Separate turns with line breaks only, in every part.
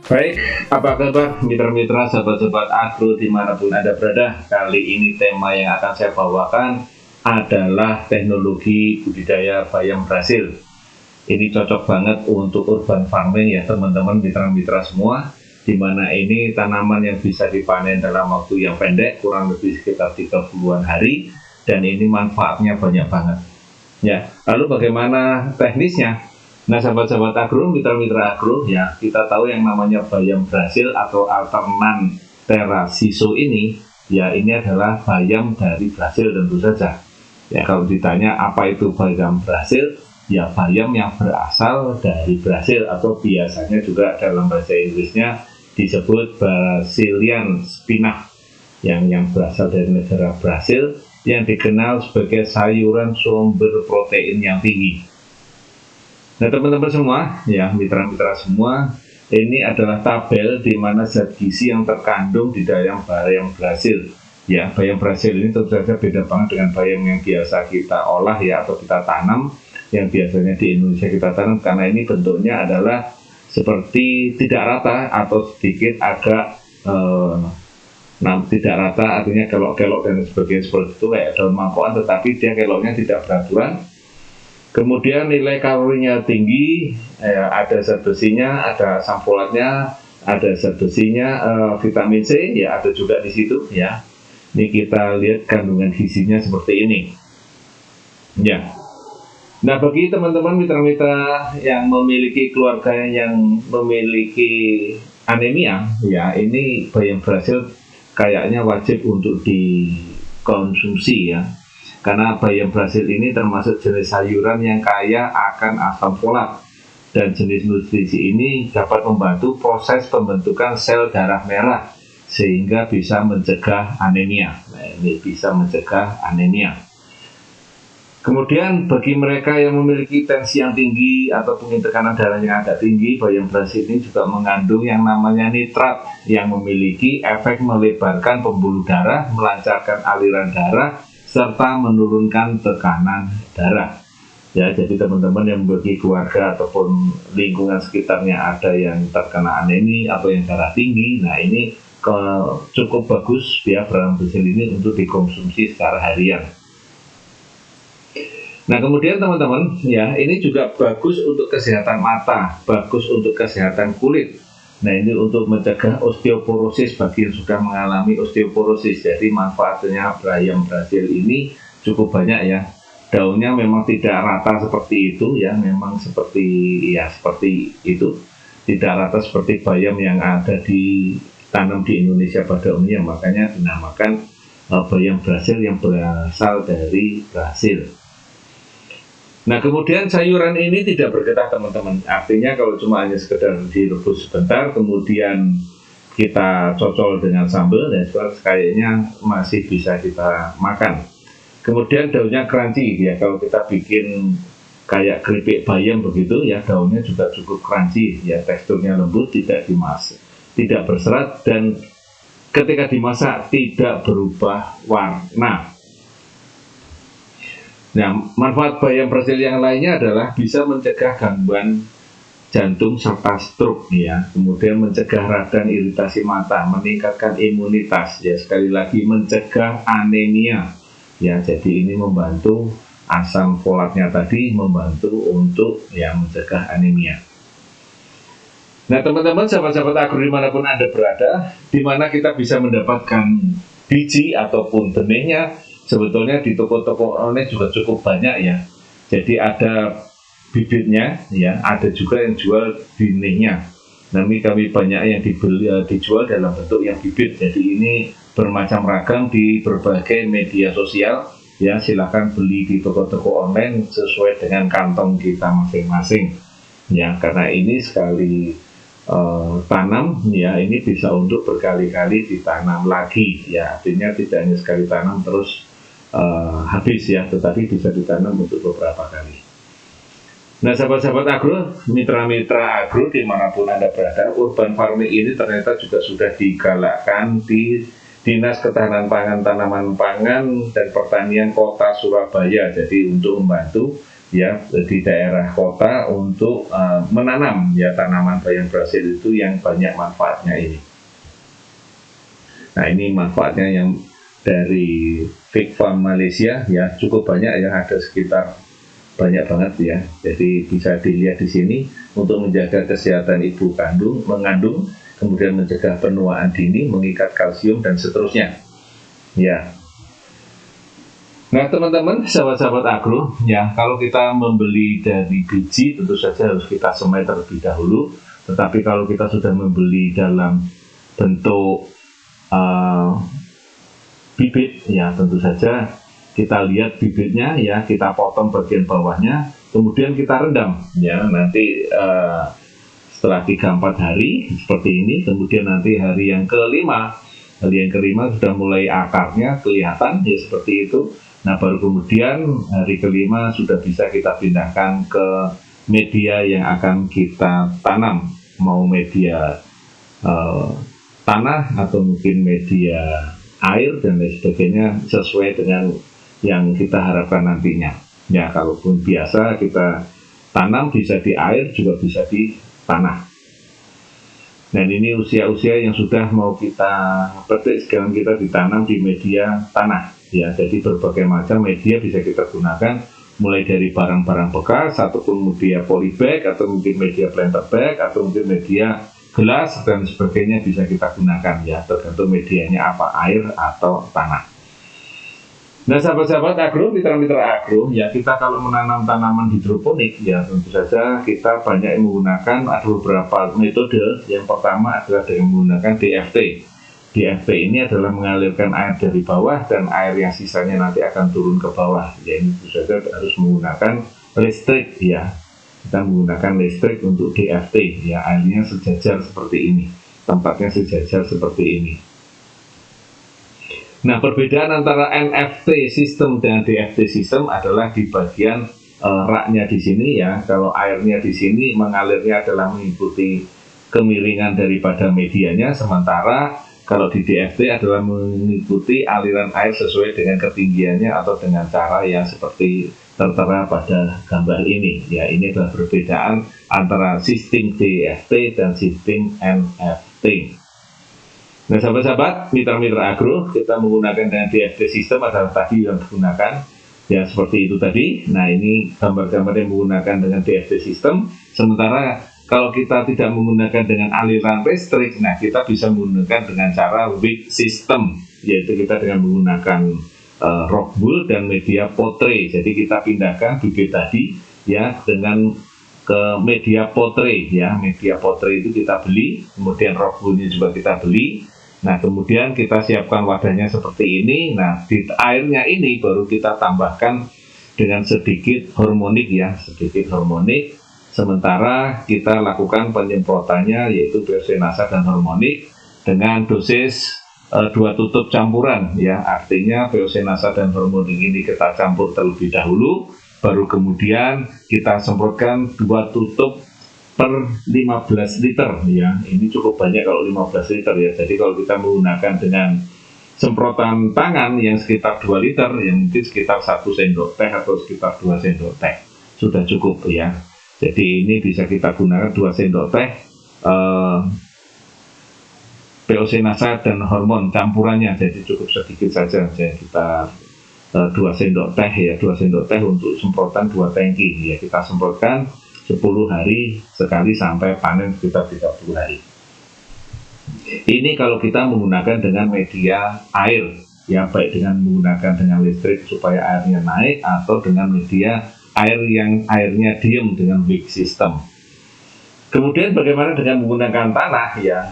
Baik, apa kabar mitra-mitra sahabat-sahabat agro dimanapun Anda berada. Kali ini tema yang akan saya bawakan adalah teknologi budidaya bayam Brasil. Ini cocok banget untuk urban farming ya teman-teman mitra-mitra semua, di mana ini tanaman yang bisa dipanen dalam waktu yang pendek, kurang lebih sekitar 30-an hari, dan ini manfaatnya banyak banget. Ya, lalu bagaimana teknisnya? Nah, sahabat-sahabat agro, mitra-mitra agro, ya, kita tahu yang namanya bayam Brasil atau alternan terasiso ini, ya, ini adalah bayam dari Brasil tentu saja. Ya, kalau ditanya apa itu bayam Brasil, ya, bayam yang berasal dari Brasil atau biasanya juga dalam bahasa Inggrisnya disebut Brazilian spinach, yang berasal dari negara Brasil, yang dikenal sebagai sayuran sumber protein yang tinggi. Nah teman-teman semua, ya mitra-mitra semua, ini adalah tabel di mana zat gizi yang terkandung di dalam bayam Brasil. Ya, bayam Brasil ini tentu saja beda banget dengan bayam yang biasa kita olah ya atau kita tanam, yang biasanya di Indonesia kita tanam, karena ini bentuknya adalah seperti tidak rata atau sedikit agak tidak rata, artinya kelok-kelok dan sebagainya seperti itu kayak daun mangkokan, tetapi dia keloknya tidak beraturan. Kemudian nilai kalorinya tinggi, ada zat besinya, ada asam folatnya, ada zat besinya, vitamin C, ya ada juga di situ, ya. Ini kita lihat kandungan gizinya seperti ini, ya. Nah bagi teman-teman mitra-mitra yang memiliki keluarga yang memiliki anemia, ya ini bayam Brasil kayaknya wajib untuk dikonsumsi ya. Karena bayam Brasil ini termasuk jenis sayuran yang kaya akan asam folat, dan jenis nutrisi ini dapat membantu proses pembentukan sel darah merah sehingga bisa mencegah anemia. Nah, ini bisa mencegah anemia. Kemudian bagi mereka yang memiliki tensi yang tinggi atau mungkin tekanan darah yang agak tinggi, bayam Brasil ini juga mengandung yang namanya nitrat yang memiliki efek melebarkan pembuluh darah, melancarkan aliran darah, serta menurunkan tekanan darah. Ya, jadi teman-teman yang memiliki keluarga ataupun lingkungan sekitarnya ada yang terkena anemia atau yang darah tinggi, nah ini cukup bagus ya bayam Brasil ini untuk dikonsumsi secara harian. Nah kemudian teman-teman ya ini juga bagus untuk kesehatan mata, bagus untuk kesehatan kulit. Nah ini untuk mencegah osteoporosis bagi yang sudah mengalami osteoporosis. Jadi manfaatnya bayam Brasil ini cukup banyak ya. Daunnya memang tidak rata seperti itu ya, memang seperti itu. Tidak rata seperti bayam yang ada ditanam di Indonesia pada umumnya, makanya dinamakan bayam Brasil yang berasal dari Brasil. Nah kemudian sayuran ini tidak bergetah teman-teman, artinya kalau cuma hanya sekedar direbus sebentar kemudian kita cocol dengan sambal dan kayaknya masih bisa kita makan. Kemudian daunnya crunchy ya, kalau kita bikin kayak keripik bayam begitu ya, daunnya juga cukup crunchy ya, teksturnya lembut, tidak dimasak, tidak berserat, dan ketika dimasak tidak berubah warna. Nah, manfaat bayam Brasil yang lainnya adalah bisa mencegah gangguan jantung serta stroke ya, kemudian mencegah radang iritasi mata, meningkatkan imunitas ya, sekali lagi mencegah anemia ya, jadi ini membantu asam folatnya tadi, membantu untuk ya mencegah anemia. Nah teman-teman sahabat-sahabat agro dimanapun Anda berada, dimana kita bisa mendapatkan biji ataupun benihnya, sebetulnya di toko-toko online juga cukup banyak ya. Jadi ada bibitnya ya, ada juga yang jual benihnya. Kami banyak yang dijual dalam bentuk yang bibit. Jadi ini bermacam ragam di berbagai media sosial ya, silahkan beli di toko-toko online sesuai dengan kantong kita masing-masing ya, karena ini sekali tanam ya, ini bisa untuk berkali-kali ditanam lagi ya, artinya tidak hanya sekali tanam terus habis ya, tetapi bisa ditanam untuk beberapa kali. Nah sahabat-sahabat agro, mitra-mitra agro dimanapun Anda berada, urban farming ini ternyata juga sudah digalakkan di Dinas Ketahanan Pangan, Tanaman Pangan dan Pertanian Kota Surabaya. Jadi untuk membantu ya di daerah kota untuk menanam ya tanaman bayam Brasil itu yang banyak manfaatnya ini. Nah, ini manfaatnya yang dari Fig Farm Malaysia ya cukup banyak ya, ada sekitar banyak banget ya. Jadi bisa dilihat di sini untuk menjaga kesehatan ibu mengandung, kemudian mencegah penuaan dini, mengikat kalsium dan seterusnya. Ya. Nah, teman-teman, sahabat-sahabat agro, ya kalau kita membeli dari biji tentu saja harus kita semai terlebih dahulu. Tetapi kalau kita sudah membeli dalam bentuk bibit, ya tentu saja kita lihat bibitnya ya, kita potong bagian bawahnya, kemudian kita rendam ya, nanti setelah 3-4 hari seperti ini, kemudian nanti hari yang kelima sudah mulai akarnya kelihatan ya seperti itu. Nah, baru kemudian hari kelima sudah bisa kita pindahkan ke media yang akan kita tanam, mau media tanah atau mungkin media air dan lain sebagainya sesuai dengan yang kita harapkan nantinya. Ya, kalaupun biasa kita tanam bisa di air juga bisa di tanah. Dan ini usia-usia yang sudah mau kita petik, sekarang kita ditanam di media tanah. Ya, jadi berbagai macam media bisa kita gunakan, mulai dari barang-barang bekas ataupun media polybag atau mungkin media planter bag atau mungkin media gelas dan sebagainya bisa kita gunakan ya, tergantung medianya apa, air atau tanah. Nah, sahabat-sahabat agro, mitra-mitra agro, ya kita kalau menanam tanaman hidroponik ya tentu saja kita banyak yang menggunakan, ada beberapa metode. Yang pertama adalah dengan menggunakan DFT. DFT ini adalah mengalirkan air dari bawah dan air yang sisanya nanti akan turun ke bawah. Ya, ini tentu saja harus menggunakan listrik ya. Kita menggunakan listrik untuk DFT ya, airnya sejajar seperti ini, tempatnya sejajar seperti ini. Nah, perbedaan antara NFT sistem dengan DFT sistem adalah di bagian raknya di sini ya. Kalau airnya di sini mengalirnya adalah mengikuti kemiringan daripada medianya, sementara kalau di DFT adalah mengikuti aliran air sesuai dengan ketinggiannya atau dengan cara yang seperti tertera pada gambar ini. Ya, ini adalah perbedaan antara sistem DFT dan sistem NFT. Nah, sahabat-sahabat, mitra-mitra agro, kita menggunakan dengan DFT sistem adalah tadi yang digunakan ya seperti itu tadi. Nah, ini gambar-gambar yang menggunakan dengan DFT sistem. Sementara kalau kita tidak menggunakan dengan aliran listrik, nah kita bisa menggunakan dengan cara wick system, yaitu kita dengan menggunakan rock wool dan media potre. Jadi kita pindahkan bibit tadi ya dengan ke media potre ya. Media potre itu kita beli, kemudian rock woolnya juga kita beli. Nah, kemudian kita siapkan wadahnya seperti ini. Nah, di airnya ini baru kita tambahkan dengan sedikit hormonik ya, sedikit hormonik. Sementara kita lakukan penyemprotannya yaitu biosenasa dan hormonik dengan dosis 2 tutup campuran ya. Artinya biosenasa dan hormonik ini kita campur terlebih dahulu, baru kemudian kita semprotkan 2 tutup per 15 liter ya. Ini cukup banyak kalau 15 liter ya. Jadi kalau kita menggunakan dengan semprotan tangan yang sekitar 2 liter, yang mungkin sekitar 1 sendok teh atau sekitar 2 sendok teh sudah cukup ya. Jadi ini bisa kita gunakan 2 sendok teh biosenasa dan hormon campurannya, jadi cukup sedikit saja. Jadi kita 2 sendok teh ya, 2 sendok teh untuk semprotan 2 tangki ya. Kita semprotkan 10 hari sekali sampai panen sekitar 30 hari. Ini kalau kita menggunakan dengan media air ya, baik dengan menggunakan dengan listrik supaya airnya naik atau dengan media air yang airnya diem dengan wick system. Kemudian bagaimana dengan menggunakan tanah ya?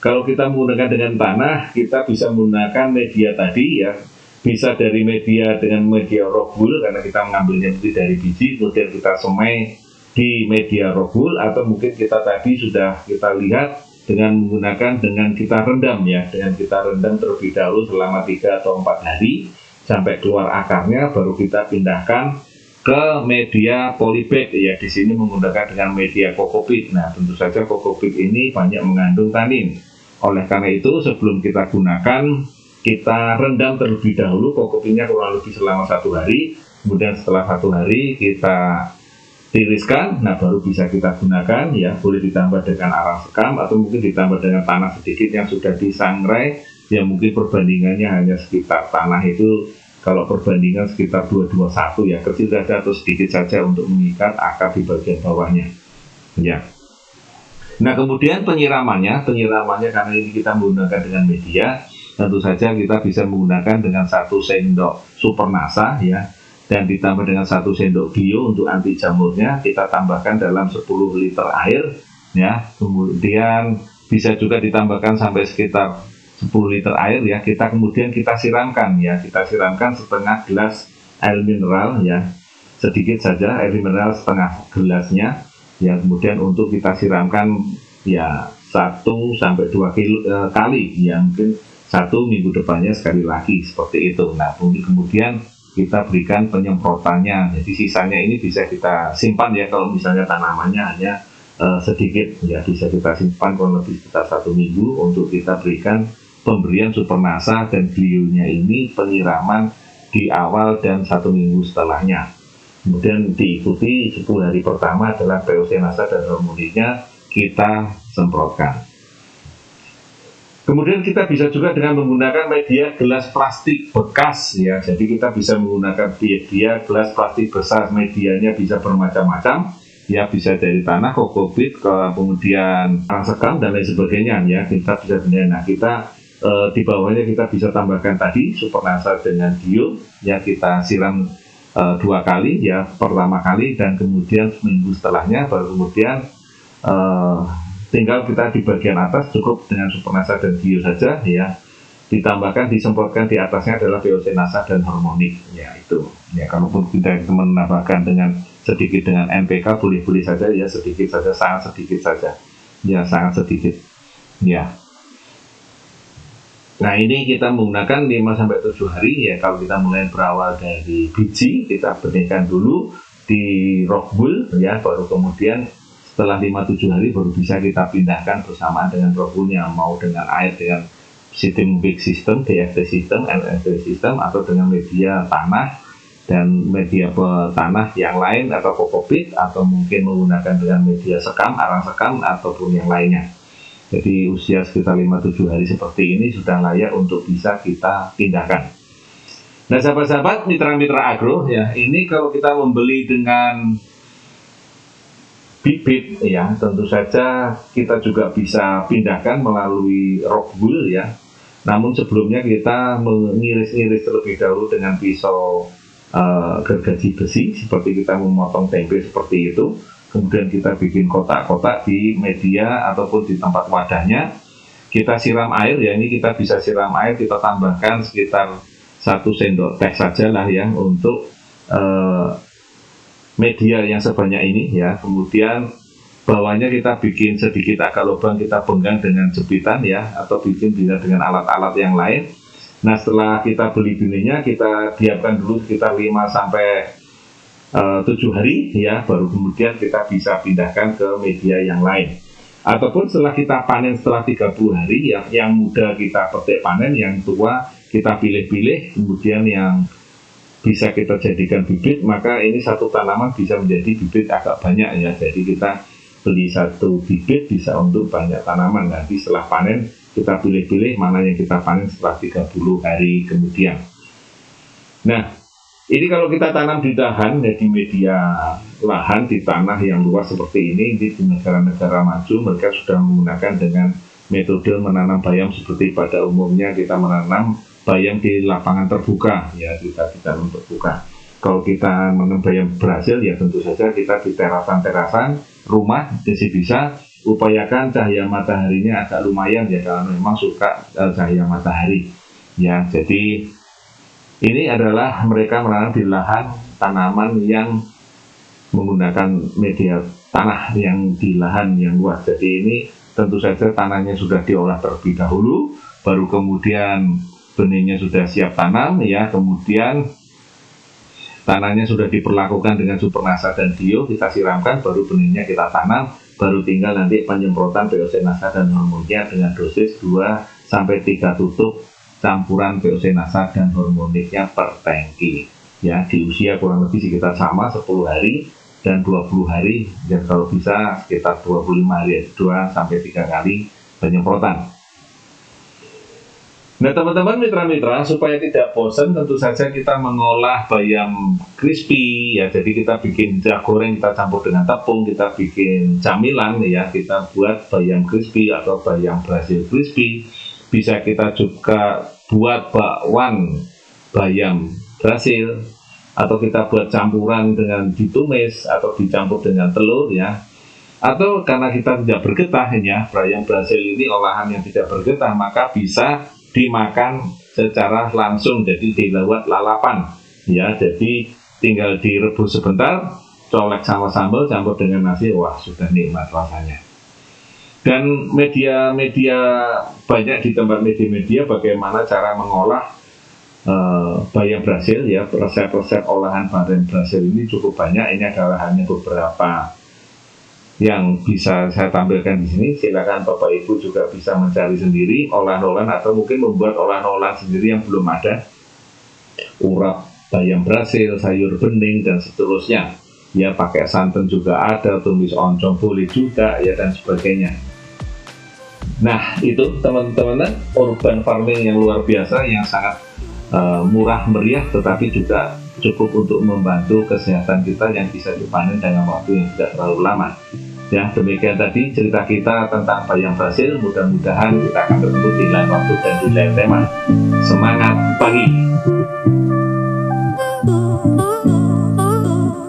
Kalau kita menggunakan dengan tanah, kita bisa menggunakan media tadi ya, bisa dari media dengan media rock wool karena kita mengambilnya dari biji, kemudian kita semai di media rock wool, atau mungkin kita tadi sudah kita lihat dengan menggunakan dengan kita rendam ya, dengan kita rendam terlebih dahulu selama 3 atau 4 hari sampai keluar akarnya, baru kita pindahkan ke media polybag ya. Di sini menggunakan dengan media kokopit. Nah, tentu saja kokopit ini banyak mengandung tanin. Oleh karena itu sebelum kita gunakan, kita rendam terlebih dahulu kokopitnya kurang lebih selama 1 hari. kemudian setelah 1 hari kita tiriskan, nah baru bisa kita gunakan ya. Boleh ditambah dengan arang sekam atau mungkin ditambah dengan tanah sedikit yang sudah disangrai, yang mungkin perbandingannya hanya sekitar tanah itu, kalau perbandingan sekitar 221 ya, kecil saja atau sedikit saja untuk mengikat akar di bagian bawahnya ya. Nah kemudian penyiramannya karena ini kita menggunakan dengan media, tentu saja kita bisa menggunakan dengan 1 sendok supernasa ya, dan ditambah dengan 1 sendok bio untuk anti jamurnya. Kita tambahkan dalam 10 liter air ya, kemudian bisa juga ditambahkan sampai sekitar 10 liter air ya. Kemudian kita siramkan ya, kita siramkan setengah gelas air mineral ya, sedikit saja air mineral setengah gelasnya ya. Kemudian untuk kita siramkan ya 1 sampai 2 kali ya, mungkin 1 minggu depannya sekali lagi seperti itu. Nah kemudian kita berikan penyemprotannya, jadi sisanya ini bisa kita simpan ya, kalau misalnya tanamannya hanya sedikit ya, bisa kita simpan kurang lebih sekitar 1 minggu untuk kita berikan pemberian supernasa dan bionya ini penyiraman di awal dan 1 minggu setelahnya. Kemudian diikuti 10 hari pertama adalah POC-nasa dan hormoniknya kita semprotkan. Kemudian kita bisa juga dengan menggunakan media gelas plastik bekas ya. Jadi kita bisa menggunakan media gelas plastik besar, medianya bisa bermacam-macam ya, bisa dari tanah, kokopit, kemudian arang sekam dan lain sebagainya ya. Kita bisa di bawahnya kita bisa tambahkan tadi supernasa dengan bio ya, kita siram 2 kali ya, pertama kali dan kemudian seminggu setelahnya, baru kemudian tinggal kita di bagian atas cukup dengan supernasa dan bio saja ya, ditambahkan disemprotkan di atasnya adalah POC-nasa dan hormonik ya. Itu ya, kalaupun kita menambahkan dengan sedikit dengan NPK boleh-boleh saja ya, sedikit saja, sangat sedikit saja ya, sangat sedikit ya. Nah ini kita menggunakan 5-7 hari ya. Kalau kita mulai berawal dari biji, kita benihkan dulu di rock wool ya, baru kemudian setelah 5-7 hari baru bisa kita pindahkan bersamaan dengan rockwoolnya, mau dengan air dengan sistem big system, DFT system, LFT system, atau dengan media tanah dan media tanah yang lain atau kokopit, atau mungkin menggunakan dengan media sekam, arang sekam, ataupun yang lainnya. Jadi usia sekitar 5-7 hari seperti ini sudah layak untuk bisa kita pindahkan. Nah sahabat-sahabat mitra-mitra agro ya, ini kalau kita membeli dengan bibit ya, tentu saja kita juga bisa pindahkan melalui rock wool ya. Namun sebelumnya kita mengiris-iris terlebih dahulu dengan pisau gergaji besi, seperti kita memotong tempe seperti itu. Kemudian kita bikin kotak-kotak di media ataupun di tempat wadahnya. Kita siram air ya, ini kita bisa siram air, kita tambahkan sekitar 1 sendok teh saja lah ya untuk media yang sebanyak ini ya. Kemudian bawahnya kita bikin sedikit agak lubang, kita penggang dengan jepitan ya, atau bikin dengan alat-alat yang lain. Nah setelah kita beli benihnya, kita diamkan dulu sekitar 5-7 hari ya, baru kemudian kita bisa pindahkan ke media yang lain. Ataupun setelah kita panen setelah 30 hari yang muda kita petik panen, yang tua kita pilih-pilih, kemudian yang bisa kita jadikan bibit, maka ini satu tanaman bisa menjadi bibit agak banyak ya. Jadi kita beli 1 bibit bisa untuk banyak tanaman. Nanti setelah panen kita pilih-pilih mana yang kita panen setelah 30 hari kemudian. Nah ini kalau kita tanam di lahan ya, di media lahan di tanah yang luas seperti ini, di negara-negara maju mereka sudah menggunakan dengan metode menanam bayam seperti pada umumnya kita menanam bayam di lapangan terbuka ya, kita tanam terbuka. Kalau kita menanam bayam berhasil ya tentu saja kita di terasan-terasan rumah jadi bisa upayakan cahaya mataharinya agak lumayan ya, kalau memang suka cahaya matahari ya. Jadi ini adalah mereka menanam di lahan tanaman yang menggunakan media tanah yang di lahan yang luas. Jadi ini tentu saja tanahnya sudah diolah terlebih dahulu, baru kemudian benihnya sudah siap tanam ya, kemudian tanahnya sudah diperlakukan dengan supernasa dan bio, kita siramkan, baru benihnya kita tanam, baru tinggal nanti penyemprotan POC-nasa dan hormonnya dengan dosis 2-3 tutup campuran POC-nasa dan hormoniknya per tangki ya, di usia kurang lebih sekitar sama 10 hari dan 20 hari, dan kalau bisa sekitar 25 hari 2 sampai 3 kali penyemprotan. Nah teman-teman mitra-mitra, supaya tidak bosan tentu saja kita mengolah bayam crispy ya. Jadi kita bikin goreng, kita campur dengan tepung, kita bikin camilan ya, kita buat bayam crispy atau bayam Brazil crispy. Bisa kita juga buat bakwan bayam Brazil, atau kita buat campuran dengan ditumis atau dicampur dengan telur ya. Atau karena kita tidak bergetah ya, bayam Brazil ini olahan yang tidak bergetah, maka bisa dimakan secara langsung, jadi dilewat lalapan ya. Jadi tinggal direbus sebentar, colek sama sambal, campur dengan nasi, wah sudah nikmat rasanya. Dan media-media banyak di tempat media-media bagaimana cara mengolah bayam Brazil ya. Resep-resep olahan bayam Brazil ini cukup banyak. Ini adalah hanya beberapa yang bisa saya tampilkan di sini. Silakan Bapak Ibu juga bisa mencari sendiri olahan-olahan atau mungkin membuat olahan-olahan sendiri yang belum ada. Urap bayam Brazil, sayur bening dan seterusnya. Ya, pakai santan juga ada, tumis oncom boleh juga ya, dan sebagainya. Nah, itu teman-teman, urban farming yang luar biasa, yang sangat murah meriah, tetapi juga cukup untuk membantu kesehatan kita yang bisa dipanen dalam waktu yang tidak terlalu lama. Ya, demikian tadi cerita kita tentang bayam Brazil. Mudah-mudahan kita akan bertemu di lain waktu dan di lain tema. Semangat pagi!